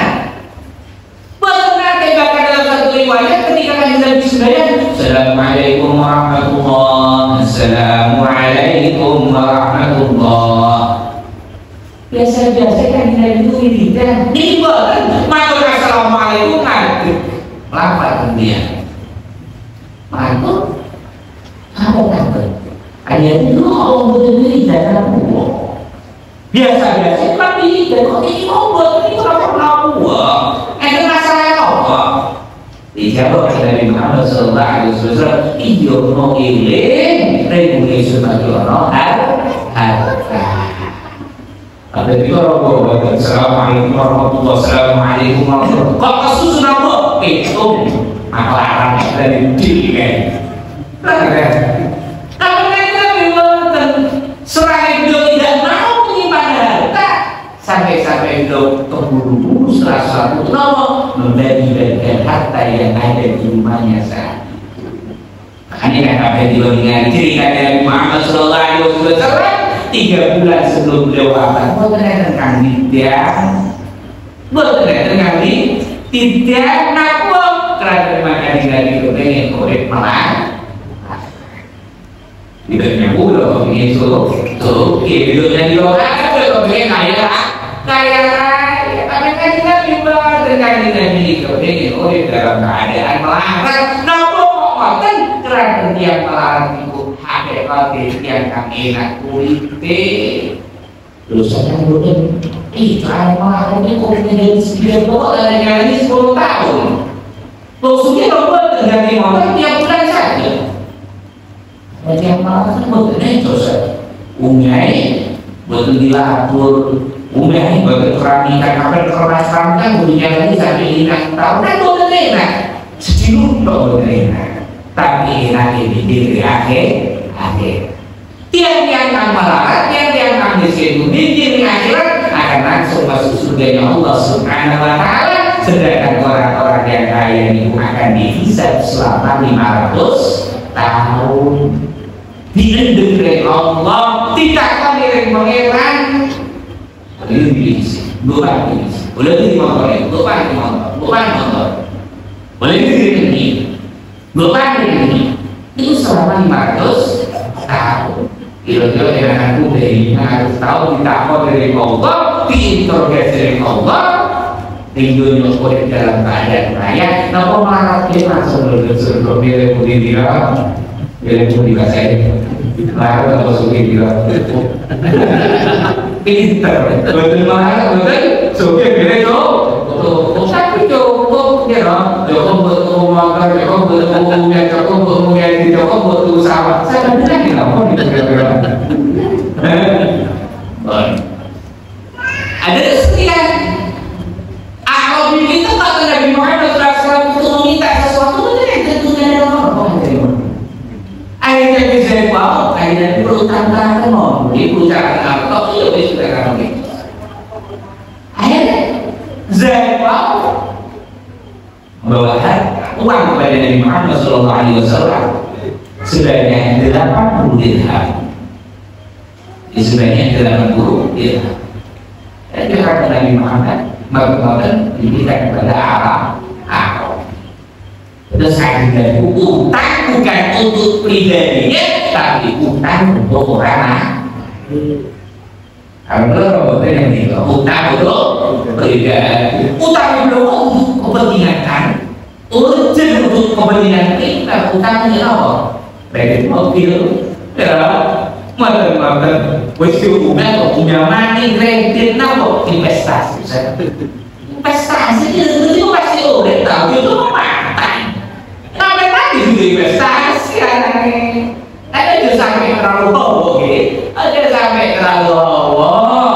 S1: Pernah bahkan dalam satu riwayat ketika Kanjeng Nabi sedaya Assalamualaikum warahmatullahi Assalamualaikum warahmatullahi biasa-biasa kan Nabi itu wiridan ibadah matur assalamualaikum ngadeg lapar dia matur apa kabar ayat itu Allah betul wiridan aku biasa-biasa kan wiridan kok ini obat ini kenapa ada masalah apa dijawab dari Muhammad sallallahu alaihi wasallam iyo no iling regulasi bagi orang ada juga orang assalamualaikum warahmatullahi wabarakatuh kok kesusun apa itu maklarang dari diri kan tapi mereka memang selain beliau tidak mau menyimpan harta sampai beliau terburu-buru serasa utama membagi-bagikan harta yang ada di rumahnya saat makanya kan apa yang dibandingkan cerita dari Muhammad sallallahu alaihi wasallam 3 bulan sebelum beliau wafat bukan tentang tidak nakwa kerana makan dari kepengen korek malah tidak nyambung loh begitu tuh hidupnya di orang kepengen kaya tapi kan kita bimbang dengan kepengen korek dalam keadaan melarang nakwa kan kerana dia melarang itu hakikat yang kami enak politik terus saya kemudian kalau ini kok menjadi 9 pokok dari nyanyi 10 tahun maksudnya nomor terganti motor tiap bulan saja yang malah kan betul terus umai betul dilatur umai betul keramikan kabel keras rangkang bunyinya lagi sampai 5 tahun kan betul enak sedikit betul enak tapi nanti di diri akhir tiang-tiang kang melarat, tiang-tiang kang disebut di diri akhirat akan langsung masuk surganya Allah Subhanahu wa ta'ala sedangkan orang-orang yang kaya itu akan dihisab selama 500 tahun diendeng oleh Allah tidak akan direk mengeran ini diisi bukan diisi boleh dimotorin bukan motor boleh diri bukan ini itu selama 500 tahun kira-kira dengan aku dari 500 tahun ditakut dari Allah diinterogasi dari Allah tinggalnya kulit dalam keadaan raya kenapa malah dia langsung surga bila putih dia bila putih saya lalu apa suki dia pinter betul malah betul suki bila itu tapi cukup ya cukup betul makan cukup betul yang cukup betul yang cukup betul sama saya bilang ini apa nih kira-kira ada sekian kalau begitu kata Nabi Muhammad SAW itu meminta sesuatu itu tentunya ada orang akhirnya bisa bawa akhirnya berutang-utang mau diucapkan apa itu sudah kami akhirnya Zainal membawa uang kepada Nabi Muhammad SAW sebanyak 80 dirham. Sebanyak 80 dirham. Dan kata Nabi Muhammad maka diberikan kepada Arab. Terus akhirnya utang bukan untuk pribadinya tapi utang untuk orang karena robotnya yang tinggal utang itu berbeda utang itu untuk kepentingan kan urgent untuk kepentingan kita utangnya apa? Baik mobil ya makan wes hubungan punya money kredit apa investasi investasi itu pasti udah tahu itu matang sampai tadi juga investasi ada juga sampai terlalu bawah ada sampai terlalu bawah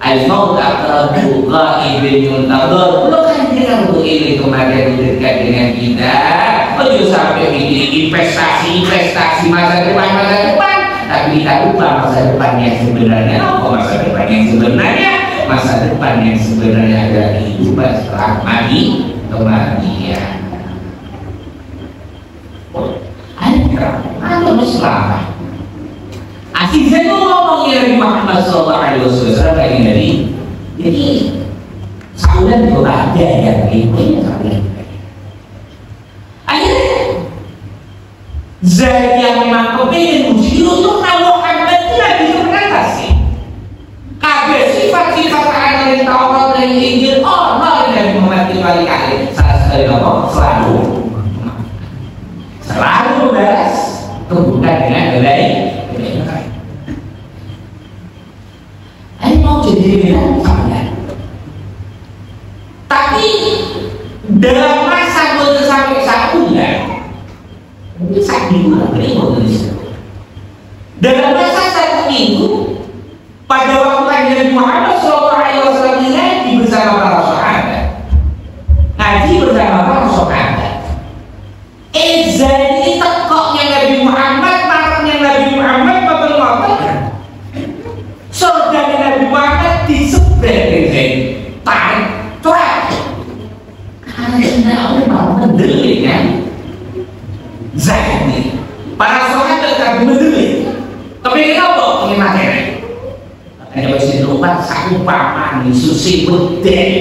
S1: al-maut aqrabu ghaibin yuntadhar bukan dia untuk ini kematian dekat dengan kita ada sampai bikin investasi masa depan tapi kita lupa masa depan yang sebenarnya apa masa depan yang sebenarnya adalah kehidupan setelah kematian ada masalah Aziz itu ngomong ya Nabi Muhammad SAW kayak gini jadi saudan itu ada yang ini akhirnya Zaid yang memang kepingin uji untuk Muhammad itu lagi mengatasi kabeh sih jadi beda. Tapi dalam masa sampai 1 bulan, mungkin 1 minggu lah, dalam masa 1 minggu, pada waktu Nabi Muhammad SAW ngaji bersama para sahabat, ngaji bersama para sahabat. Jadi tekoknya Nabi Muhammad, marahnya Nabi Muhammad, bapak-bapak, saudara Nabi Muhammad disebar, tarik, tuak. Karena Allah mau mendelik kan, Zaini, para sahabat kan mendelik. Tapi kenapa ini materi? Makanya bahasa Indonesia saumpama susi bedek,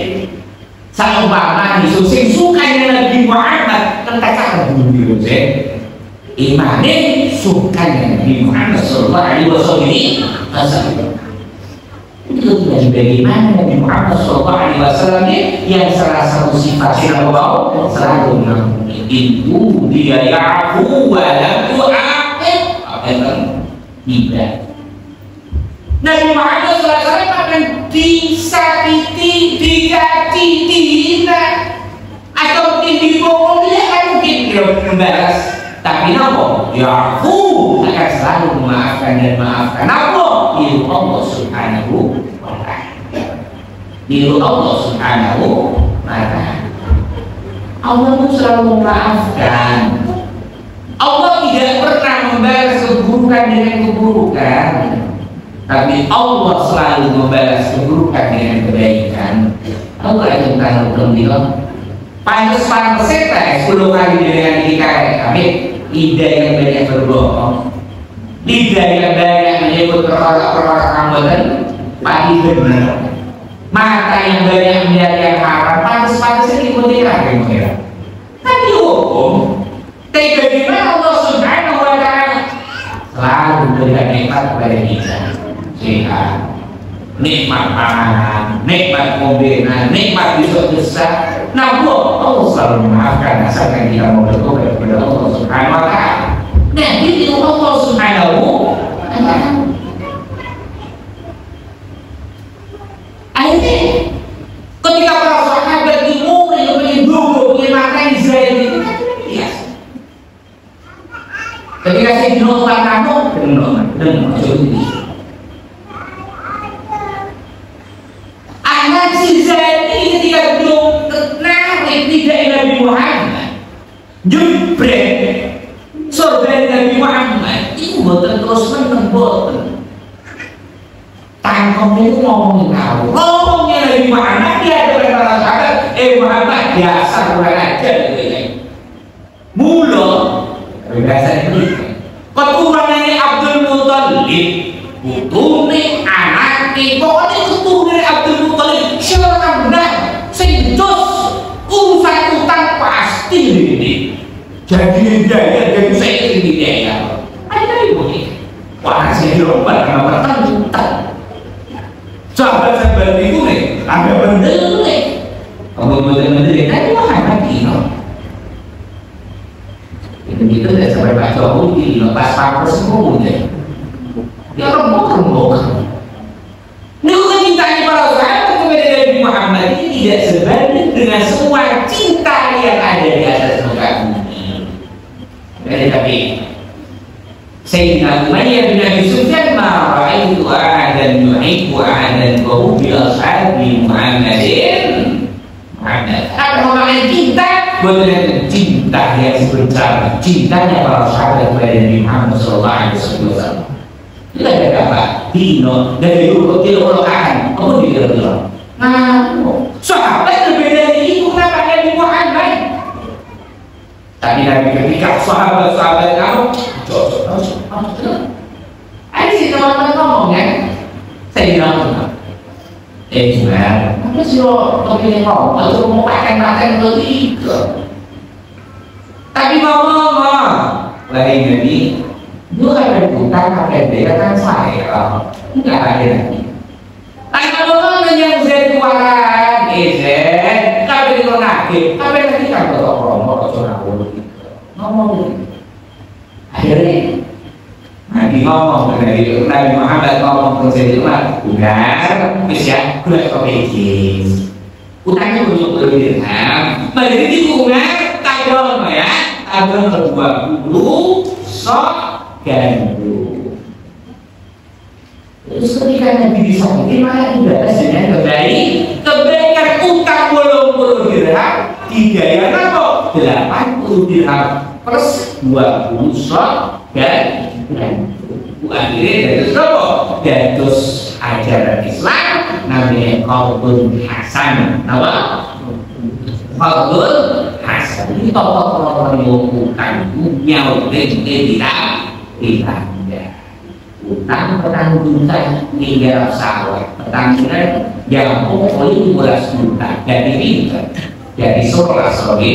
S1: saumpama susi sukanya Nabi Muhammad kan kata bumi bedek. Imane sukanya Nabi Muhammad Sallallahu Alaihi Wasallam. Itu bagaimana Nabi Muhammad Sallallahu Alaihi Wasallam yang salah satu sifatnya Allah selalu menginginkan dia ya'fu wa lam tu'aqib. Apa yang tidak? Nabi Muhammad SAW akan disakiti, digaji, dihina, atau mungkin dipukul, dia akan mungkin membalas. Tapi apa? Ya'fu akan selalu memaafkan dan maafkan. Apa? Itu Allah Subhanahu wa ta'ala. Itu Allah Subhanahu wa ta'ala. Allah pun selalu memaafkan. Allah tidak pernah membalas keburukan dengan keburukan, tapi Allah selalu membalas keburukan dengan kebaikan. Allah yang tahu bilang, pantas setan 10 kali dengan kami, lidah yang banyak berbohong, lidah yang banyak menyebut perkara-perkara hambatan, pasti benar. Mata yang banyak melihat yang haram, pantas-pantasnya diikuti lagi mungkin. Tapi hukum, tapi bagaimana Allah Subhanahu wa ta'ala selalu memberikan nikmat kepada kita, sehat, nikmat pangan, nikmat mobilan, nikmat besok besar. Namun Allah selalu memaafkan asalkan kita mau bertobat kepada Allah Subhanahu wa ta'ala. Nah, itu Allah Subhanahu wa ta'ala. Akhirnya ketika para sahabat dimulai melindungi, mengingatkan Zaid itu kan biasa. Ketika saya dinonton kamu, dengar jadi. Anak si Zaid ini ketika belum narik tidak Nabi Muhammad, jebret saudara Nabi Muhammad itu boten terus boten. Tangkongnya itu ngomongnya Nabi Muhammad, dia ada para sahabat, Muhammad dasar kurang ajar gitu ya. Mula biasa ini keturunannya Abdul Muthalib, putune anaknya, pokoknya keturunan Abdul Muthalib silakan benar, sejus urusan utang pasti ini. Jadi jadi saya ini dia. Ada ibu nih, wah saya lompat kenapa kan utang. Sahabat-sahabat itu nih, ada bener nih. Kalau bener-bener tadi Muhammad ini, itu dari sampai Pak Jokowi lepas pampers semua deh. Dia rembuk. Ini bukan cintanya para sahabat kepada Nabi Muhammad ini tidak sebanding dengan semua cinta yang ada di atas muka bumi. Tapi Sayyidina Umayyah bin Abi Sufyan ma ra'aitu ahadan yuhibbu ahadan wa hum bi ashabi Muhammadin. Apa namanya cinta? Bukan cinta yang sebentar, cintanya para sahabat kepada Nabi Muhammad sallallahu alaihi wasallam. Itu ada apa? Dino dari dulu kan, apa dikira-kira? Nah, sahabat lebih dari itu kenapa Nabi Muhammad? Tapi Nabi ketika sahabat-sahabat kamu ada sih teman-teman ngomong kan, saya bilang Jual, apa sih lo kepingin ngomong, atau mau pakai ketiga. Tapi ngomong lagi jadi itu ada bukan ada dia kan saya enggak ada lagi. Tapi kalau yang Z keluaran Z tapi itu nanti tapi nanti kan kalau promo ke zona ngomong akhirnya Nabi ngomong dari Nabi Muhammad ngomong ke Sayyidina Umar, wis ya, gue kok iki. Utangnya untuk dirham, jadi di Umar kadang ya, kadang 20 sok gandum. Terus ketika Nabi disakiti malah ibadah dengan kebaikan utang 80 dirham, dibayar apa? 80 dirham plus 20 sok gandum. Akhirnya dari apa? Dados ajaran Islam namanya qaulun hasan. Apa? Qaulun hasan. Ini tokoh-tokoh yang utang nyawa tidak utang petang tinggal sawah petangnya yang pokoknya 12 juta jadi 11 sorry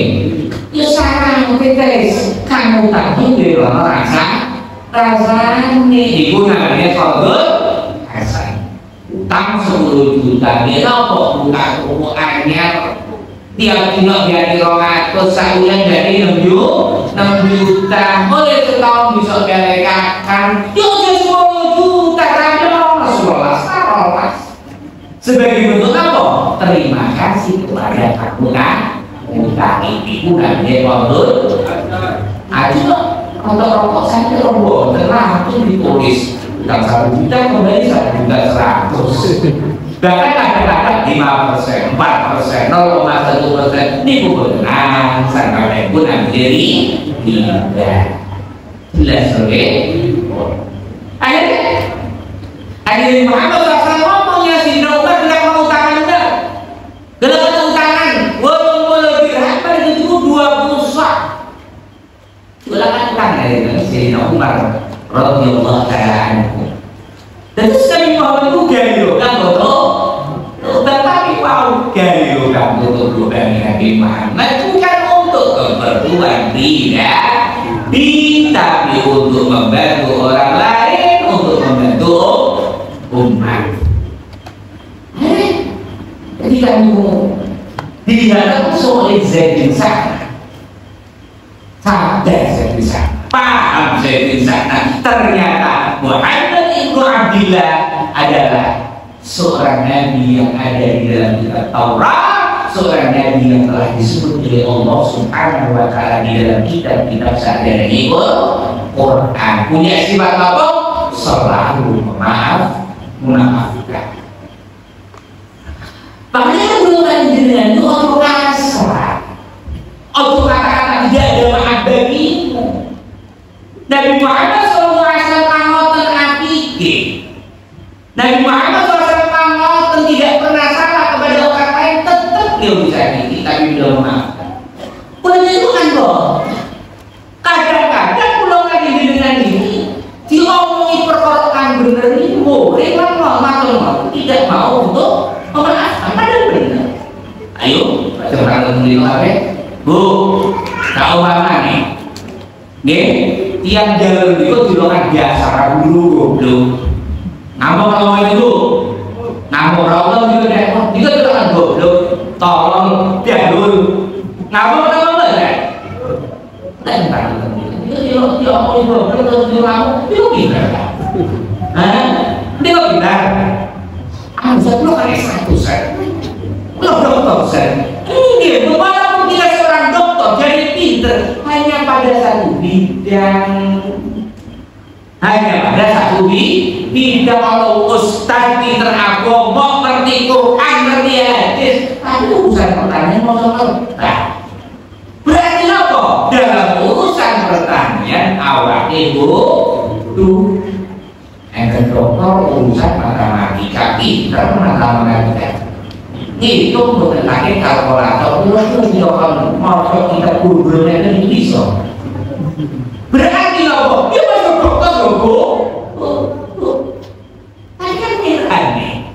S1: ya sarang guys kamu tadi di rasanya ibu namanya qaulun hasan. Utang 10 juta dia apa utang pokoknya tiap bulan dari 200 sebulan dari 6 juta boleh setahun bisa berikan yuk 10 juta Rasulullah sebagai bentuk apa? Terima kasih kepada kamu kan utang ibu namanya qaulun aja untuk rokok saya rombong langsung ditulis utang 1 juta kembali 1 juta 100 bahkan kadang-kadang 5%, 4%, 0,1% ini bukan sampai pun menjadi tidak jelas oke akhirnya Muhammad SAW ngomongnya si Umar bilang mau utangan juga dalam utangan boleh dirham itu 20 sak ulangan utang dari Sayyidina Umar radhiyallahu ta'ala anhu. Dan sekali Muhammad itu gayo kan betul. Tetapi mau gayo kan betul Nabi Muhammad bukan untuk keperluan tidak, tapi untuk membantu orang lain, untuk membantu umat. Jadi kamu dihadapkan oleh Zaid bin Sa'ad. Sadar Zaid bin Sa'ad. Paham saya di sana ternyata Muhammad ibnu Abdillah adalah seorang nabi yang ada di dalam kitab Taurat, seorang nabi yang telah disebut oleh Allah Subhanahu wa Ta'ala di dalam kitab-kitab sahaja dan Quran. Punya sifat apa? Selalu memaafkan. Makanya bukan dengan itu untuk kasar, untuk kata-kata tidak ada maaf bagimu. Nabi Muhammad SAW ngoten apike. Nabi Muhammad SAW ngoten tidak pernah salah kepada orang lain, tetap dia bisa ini, tapi beliau memaafkan. Punya itu kan kok. Kadang-kadang pulau lagi dengan ini diomongi perkorokan bener ini boleh kan tidak mau untuk memaafkan padahal benar. Ayo coba kita Bu, tahu mana nih? Tiang jalan itu dilakukan biasa dulu goblok. Ngomong itu ngomong rawon juga deh. Juga dilakukan goblok. Tolong dia dulu. Ngomong deh. Tentang dia ngomong goblok terus dia ngomong itu gimana? Dia kok benar? Saya belum ada satu saya. Belum dokter saya. Ini walaupun kita seorang dokter jadi pinter hanya pada satu bidang, kalau ustaz pinter agama ngerti Quran ngerti hadis tapi urusan pertanian mau sama berarti apa? Dalam urusan pertanian awak ibu tuh yang kedokter urusan matematika pinter matematika itu untuk lagi kalkulator itu tidak mau kita guru-gurunya itu bisa berarti apa? Dia masuk dokter loh tapi kan aneh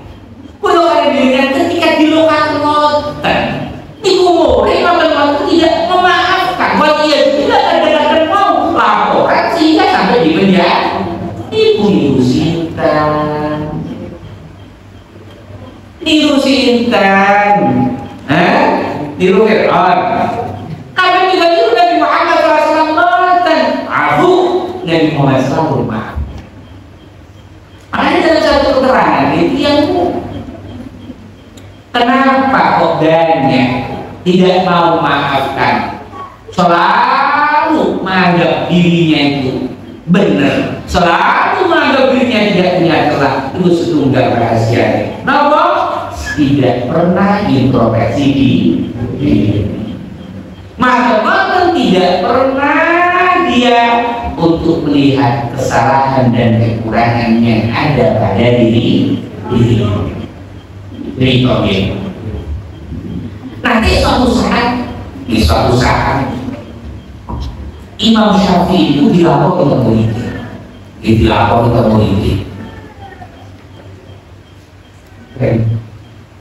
S1: kalau ada dirinya ketika di lokal ngoten di umurnya teman-teman tidak memaafkan bahwa ia tidak ada mau laporan sehingga sampai di penjara ibu Sintan niru Fir'aun kami juga niru Nabi Muhammad SAW Nabi Muhammad SAW satu keterangan itu yang kenapa kok banyak tidak mau maafkan, selalu menganggap dirinya itu benar, selalu menganggap dirinya tidak punya celah. Itu setunggal rahasia. Kenapa? Tidak pernah introspeksi diri. Maka tidak pernah dia untuk melihat kesalahan dan kekurangan yang ada pada diri. Nanti suatu saat Imam Syafi'i itu dilapor ke polisi.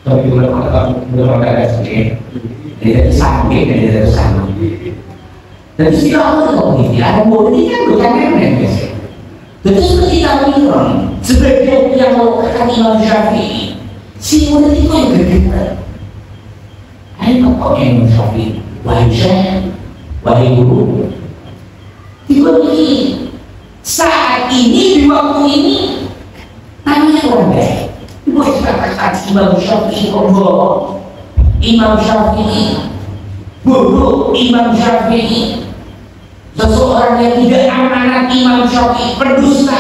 S1: Tapi belum ada sedikit. Dia sakit dan dia tersangkut. Dan dilapor ke polisi. Ada polisi kan bukan remeh biasa. Jadi seperti tahu orang sebagai yang melakukan Imam Syafi'i, si murid itu yang bergerak. Ayo kok Imam Syafi'i, wahai syekh, wahai guru, diberi saat ini di waktu ini namanya orang baik. Buat katakan Imam Syafi'i bodoh, Imam Syafi'i bodoh, Imam Syafi'i seseorang yang tidak amanat, Imam Syafi'i berdusta.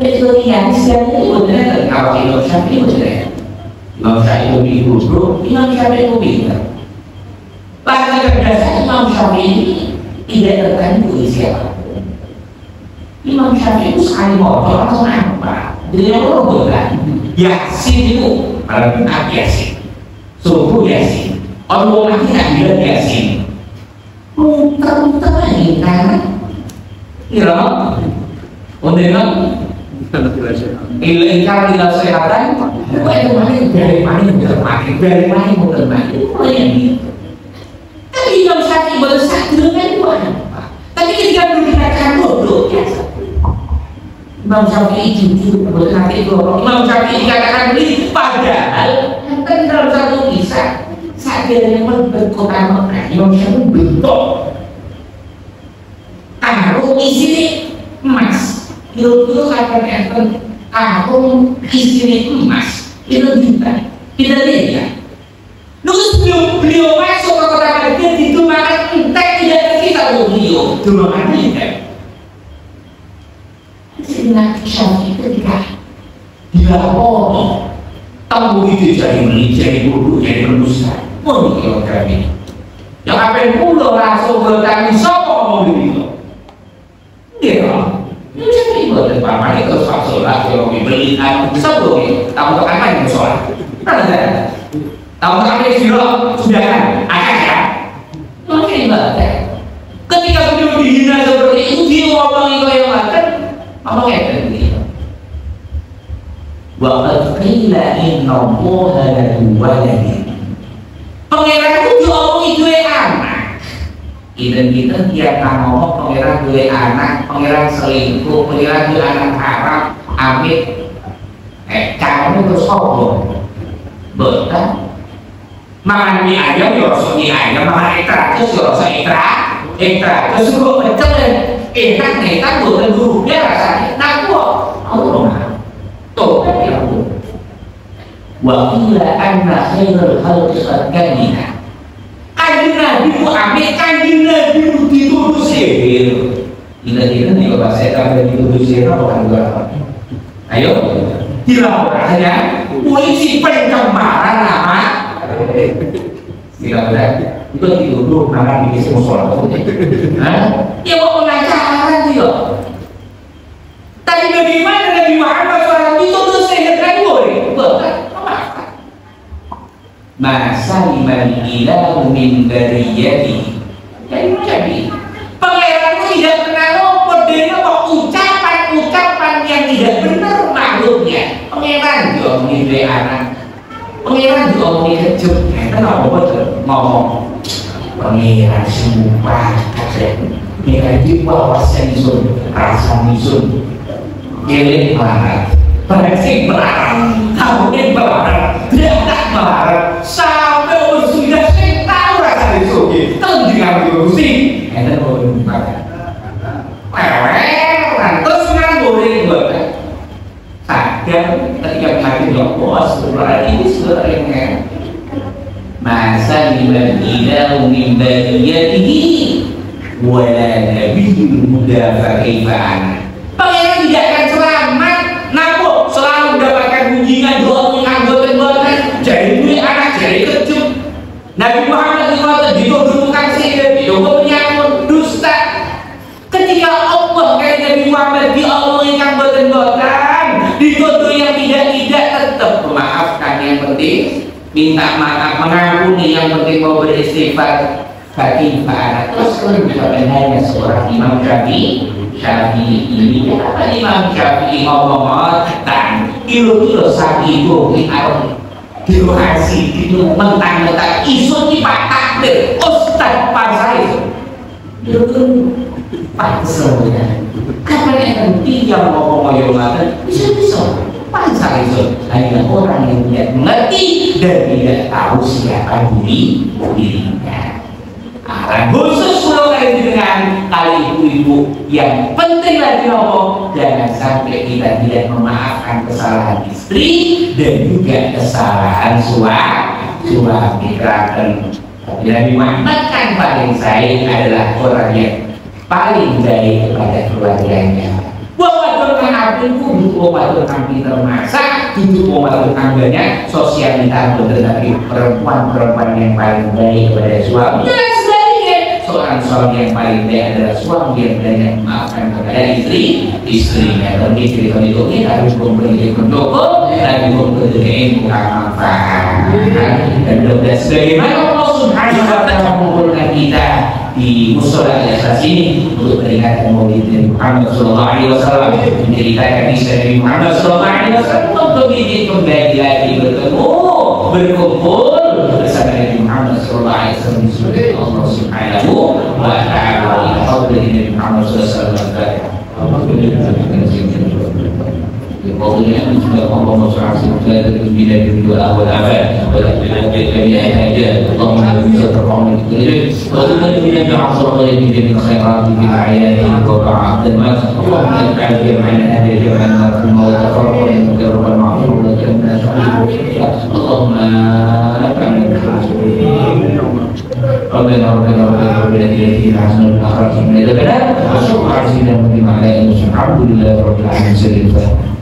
S1: Itu yang istilahnya itu benar. Kalau Imam Syafi'i benar, Imam Syafi'i lebih bodoh, Imam Syafi'i lebih pintar. Pada dasarnya Imam Syafi'i tidak terkandung siapa. Imam Syafi'i itu sekali motor langsung apa? Jadi yang berobotan Yasin itu kalau benar Yasin, subuh Yasin, orang lagi tak bilang Yasin, muter-muter lagi kan? Iya, untuk ingkar tidak kesehatan, dari mana muter makin, oh yang gitu. Tapi Imam Syafi'i bersatu dengan Tuhan. Tapi ketika berkata bodoh biasa. Imam Syafi'i jujur berkata itu. Imam Syafi'i dikatakan beli, padahal kan dalam satu kisah saat dia yang berkota Mekah, Imam Syafi'i bentuk karung isi emas. Itu katakan karung isi emas itu juta. Kita lihat. Terus beliau masuk ke kota Madinah, didoakan entek tidak tersisa beliau doakan entek. Sehingga Syafi'i ketika dilapor tahu itu jadi bodoh, jadi pendusta. Oh kalau kami yang apa yang pulau langsung bertanya siapa mau begitu? Dia ini Syafi'i buat apa? Ini kalau sholat kalau beli siapa tahu apa yang sholat? Ada. Tahu apa yang sudah kan? Ada ya? Mungkin enggak. Ketika beliau dihina seperti itu, dia ngomong itu yang makan, ngomong kayak begitu. Wa qad qila inna Allaha lahu waladun. Pangeran itu diomongi dua anak. Kita tiap ngomong pangeran dua anak, pangeran selingkuh, pangeran dua anak haram, amit. Kamu itu sombong. Betul. Makan mie ayam, ya rasa mie ayam, makan ekstrak, terus ya rasa ekstrak, terus juga pecel dan enak bukan buruknya rasanya, nah kok aku rumah tuh, ya aku wa ila anna khairul khalqi qadgamina kanjeng Nabi ku ambil kanjeng Nabi ku dituduh sihir kira-kira nih kalau saya kata dituduh sihir apa kan ayo dilaporkannya polisi pencemaran nama tidak benar itu dituduh nama bikin semua sholat ya mau pengacara dia tapi bagaimana Nabi Muhammad SAW dituduh sihir kan boleh bukan masa iman ilahu min dariyati jadi pangeranmu tidak pernah luput dengan ucapan-ucapan yang tidak benar makhluknya pangeran diomongin dua anak pangeran diomongin kejut kenapa betul ngomong pangeran sumpah pangeran di bawah sensun rasa misun giling marah berarti berarah tahunya berarah tidak marah sampai sudah saya tahu rasa disugi tahu dengan diurusi ada boleh marah terus kan boleh buat Adam ketika menghadapi Allah sebenarnya ini sebenarnya masa liman min bariyatihi wala nabiyyun mudafa kaifan. Pangeran tidak akan selamat namun selalu mendapatkan gunjingan doa anggota-anggota jadi duit anak jadi kecut. Nabi Muhammad dituduhkan sihir, dituduhkan dusta. Ketika Allah kayak Nabi Muhammad diomongin kan boten-boten, dituduh yang tidak tetap memaafkan, yang penting minta maaf, mengampuni, yang penting mau beristighfar. Bagi anak terus juga hanya seorang Imam Syafi'i ini apa Imam Syafi'i ngomong tentang kilo-kilo sapi itu kilo hasil itu mentang-mentang isu di Pak Takdir Ustaz Parsai Pansel kapan yang yang ngomong bisa Pansel itu hanya orang yang tidak mengerti dan tidak tahu siapa dirinya. Khusus kalau kalian dengan kali ibu-ibu yang penting lagi ngomong, jangan sampai kita tidak memaafkan kesalahan istri dan juga kesalahan suami. Nabi Muhammad kan paling baik adalah orang yang paling baik kepada keluarganya. Wawadul abdul duduk wawadul pinter masak, duduk wawadul banyak sosialita, tetapi perempuan yang paling baik kepada suami. Seorang suami yang paling baik adalah suami yang banyak memaafkan kepada istrinya. Tapi cerita itu kita harus memberi pendukung dan memberi manfaat. Dan mudah-mudahan sebagaimana Allah Subhanahu wa Ta'ala mengumpulkan kita di musola al-asas ini untuk meringatkan Maulid Nabi Muhammad Sallallahu Alaihi Wasallam, menceritakan kisah Nabi Muhammad Sallallahu Alaihi Wasallam untuk bikin kembali lagi berkumpul bersama Nabi Muhammad Sallallahu Alaihi Wasallam di surga Allah Subhanahu wa Ta'ala. Alhamdulillah Nabi Muhammad Sallallahu Alaihi Wasallam. Qawlinya juga Allah SWT bila berdua awal abad walaupun kami aja Allah bisa terpahami itu walaupun bila berasal dari bidang khairat di ayat dan mas Allah menjadikan firman ada firman Allah tafarraq dan kerana maafur dan Allahumma kami ربنا الذي حسن الآخرة من الأبناء وشكر عزيزنا وبما عليه الحمد لله رب العالمين.